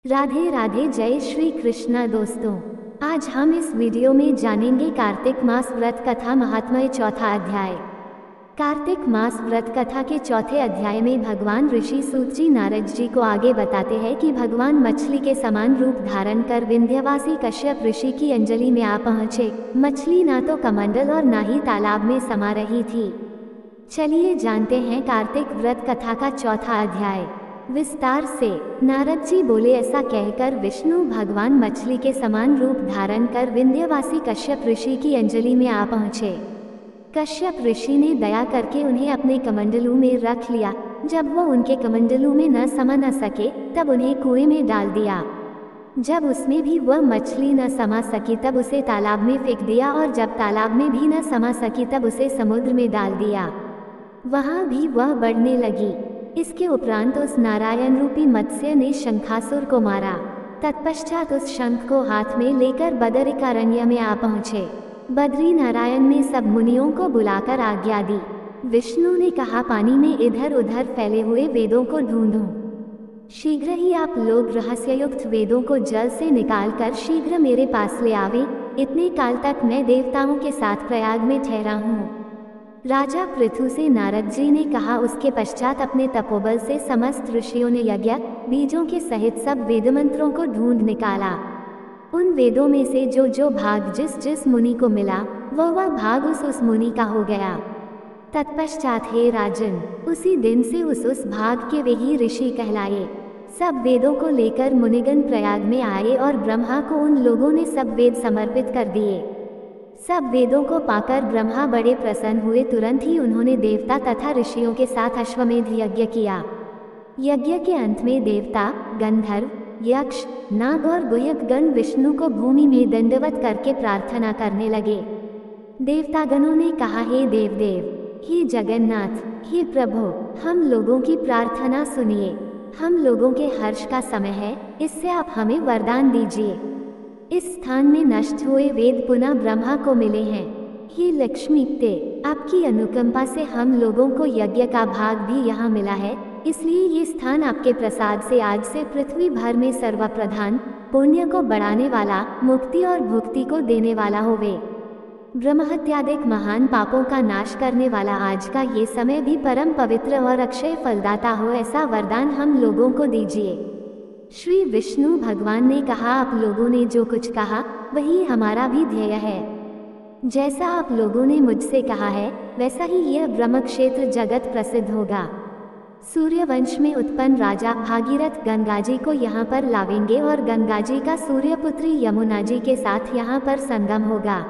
राधे राधे, जय श्री कृष्णा दोस्तों। आज हम इस वीडियो में जानेंगे कार्तिक मास व्रत कथा महात्म्य चौथा अध्याय। कार्तिक मास व्रत कथा के चौथे अध्याय में भगवान ऋषि सूत जी नारद जी को आगे बताते हैं कि भगवान मछली के समान रूप धारण कर विंध्यवासी कश्यप ऋषि की अंजलि में आ पहुँचे। मछली ना तो कमंडल और ना ही तालाब में समा रही थी। चलिए जानते हैं कार्तिक व्रत कथा का चौथा अध्याय विस्तार से। नारद जी बोले, ऐसा कहकर विष्णु भगवान मछली के समान रूप धारण कर विंध्यवासी कश्यप ऋषि की अंजलि में आ पहुँचे। कश्यप ऋषि ने दया करके उन्हें अपने कमंडलू में रख लिया। जब वो उनके कमंडलू में न समा न सके तब उन्हें कुएं में डाल दिया। जब उसमें भी वह मछली न समा सकी तब उसे तालाब में फेंक दिया, और जब तालाब में भी न समा सकी तब उसे समुद्र में डाल दिया। वहाँ भी वह बढ़ने लगी। इसके उपरांत उस नारायण रूपी मत्स्य ने शंखासुर को मारा। तत्पश्चात उस शंख को हाथ में लेकर बदरिकारण्य में आ पहुँचे। बद्री नारायण ने सब मुनियों को बुलाकर आज्ञा दी। विष्णु ने कहा, पानी में इधर उधर फैले हुए वेदों को ढूंढो। शीघ्र ही आप लोग रहस्ययुक्त वेदों को जल से निकालकर शीघ्र मेरे पास ले आवे। इतने काल तक मैं देवताओं के साथ प्रयाग में ठहरा हूँ। राजा पृथु से नारद जी ने कहा। उसके पश्चात अपने तपोबल से समस्त ऋषियों ने यज्ञ बीजों के सहित सब वेद मंत्रों को ढूंढ निकाला। उन वेदों में से जो जो भाग जिस जिस मुनि को मिला वह भाग उस मुनि का हो गया। तत्पश्चात हे राजन, उसी दिन से उस भाग के वे ही ऋषि कहलाए। सब वेदों को लेकर मुनिगण प्रयाग में आए और ब्रह्मा को उन लोगों ने सब वेद समर्पित कर दिए। सब वेदों को पाकर ब्रह्मा बड़े प्रसन्न हुए। तुरंत ही उन्होंने देवता तथा ऋषियों के साथ अश्वमेध यज्ञ किया। यज्ञ के अंत में देवता, गंधर्व, यक्ष, नाग और गुह्यक गण विष्णु को भूमि में दंडवत करके प्रार्थना करने लगे। देवतागणों ने कहा, हे देवदेव, हे जगन्नाथ, हे प्रभु, हम लोगों की प्रार्थना सुनिए। हम लोगों के हर्ष का समय है, इससे आप हमें वरदान दीजिए। इस स्थान में नष्ट हुए वेद पुनः ब्रह्मा को मिले हैं। हे लक्ष्मीपते, आपकी अनुकंपा से हम लोगों को यज्ञ का भाग भी यहाँ मिला है, इसलिए ये स्थान आपके प्रसाद से आज से पृथ्वी भर में सर्वप्रधान, पुण्य को बढ़ाने वाला, मुक्ति और भुक्ति को देने वाला होवे। ब्रह्महत्यादिक महान पापों का नाश करने वाला आज का ये समय भी परम पवित्र और अक्षय फलदाता हो, ऐसा वरदान हम लोगों को दीजिए। श्री विष्णु भगवान ने कहा, आप लोगों ने जो कुछ कहा वही हमारा भी ध्येय है। जैसा आप लोगों ने मुझसे कहा है वैसा ही यह ब्रह्म क्षेत्र जगत प्रसिद्ध होगा। सूर्यवंश में उत्पन्न राजा भागीरथ गंगा जी को यहाँ पर लावेंगे और गंगा जी का सूर्यपुत्री यमुना जी के साथ यहाँ पर संगम होगा।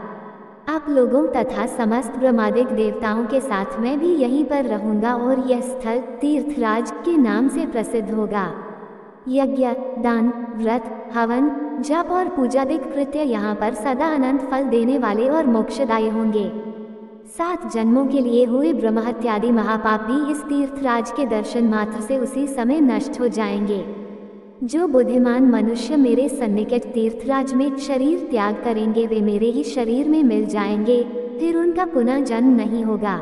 आप लोगों तथा समस्त ब्रह्मादिक देवताओं के साथ मैं भी यहीं पर रहूँगा और यह स्थल तीर्थराज के नाम से प्रसिद्ध होगा। यज्ञ, दान, व्रत, हवन, जप और पूजादिक कृत्य यहाँ पर सदा अनंत फल देने वाले और मोक्षदायी होंगे। 7 जन्मों के लिए हुए ब्रह्महत्यादि महापाप भी इस तीर्थराज के दर्शन मात्र से उसी समय नष्ट हो जाएंगे। जो बुद्धिमान मनुष्य मेरे सन्निकट तीर्थराज में शरीर त्याग करेंगे वे मेरे ही शरीर में मिल जाएंगे, फिर उनका पुनः जन्म नहीं होगा।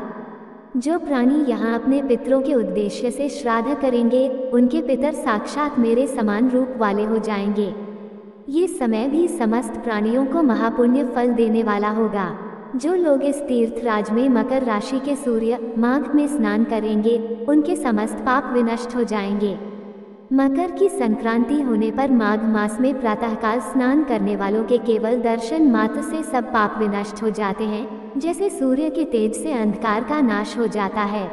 जो प्राणी यहाँ अपने पितरों के उद्देश्य से श्राद्ध करेंगे उनके पितर साक्षात मेरे समान रूप वाले हो जाएंगे। ये समय भी समस्त प्राणियों को महापुण्य फल देने वाला होगा। जो लोग इस तीर्थराज में मकर राशि के सूर्य माघ में स्नान करेंगे उनके समस्त पाप विनष्ट हो जाएंगे। मकर की संक्रांति होने पर माघ मास में प्रातःकाल स्नान करने वालों के केवल दर्शन मात्र से सब पाप विनष्ट हो जाते हैं, जैसे सूर्य के तेज से अंधकार का नाश हो जाता है।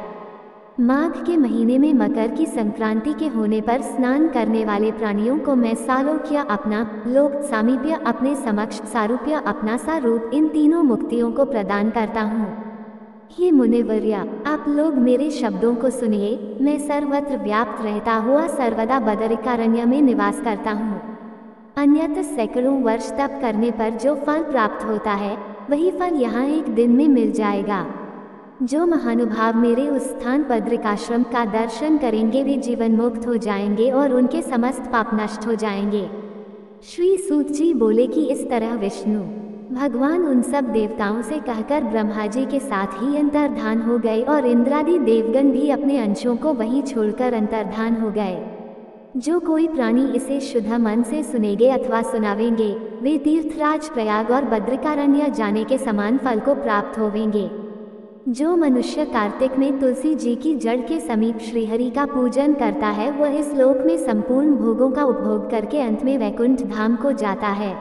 माघ के महीने में मकर की संक्रांति के होने पर स्नान करने वाले प्राणियों को मैं सालोक्य अपना लोक सामीप्य अपने समक्ष सारूप्य अपना सारूप इन तीनों मुक्तियों को प्रदान करता हूँ। हे मुनिवर्या, आप लोग मेरे शब्दों को सुनिए। मैं सर्वत्र व्याप्त रहता हुआ सर्वदा बदरिकारण्य में निवास करता हूँ। अन्यथा सैकड़ों वर्ष तप करने पर जो फल प्राप्त होता है वही फल यहाँ एक दिन में मिल जाएगा। जो महानुभाव मेरे उस स्थान बद्रिकाश्रम का दर्शन करेंगे वे जीवन मुक्त हो जाएंगे और उनके समस्त पाप नष्ट हो जाएंगे। श्री सूत जी बोले कि इस तरह विष्णु भगवान उन सब देवताओं से कहकर ब्रह्मा जी के साथ ही अंतर्धान हो गए और इंद्रादि देवगण भी अपने अंशों को वहीं छोड़कर अंतर्धान हो गए। जो कोई प्राणी इसे शुद्ध मन से सुनेंगे अथवा सुनावेंगे, वे तीर्थराज प्रयाग और बद्रिकारण्य जाने के समान फल को प्राप्त होवेंगे। जो मनुष्य कार्तिक में तुलसी जी की जड़ के समीप श्रीहरि का पूजन करता है, वह इस लोक में संपूर्ण भोगों का उपभोग करके अंत में वैकुंठ धाम को जाता है।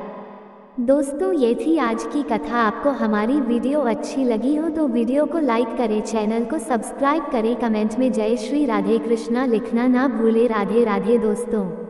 दोस्तों, ये थी आज की कथा। आपको हमारी वीडियो अच्छी लगी हो तो वीडियो को लाइक करें, चैनल को सब्सक्राइब करें, कमेंट में जय श्री राधे कृष्णा लिखना ना भूले। राधे राधे दोस्तों।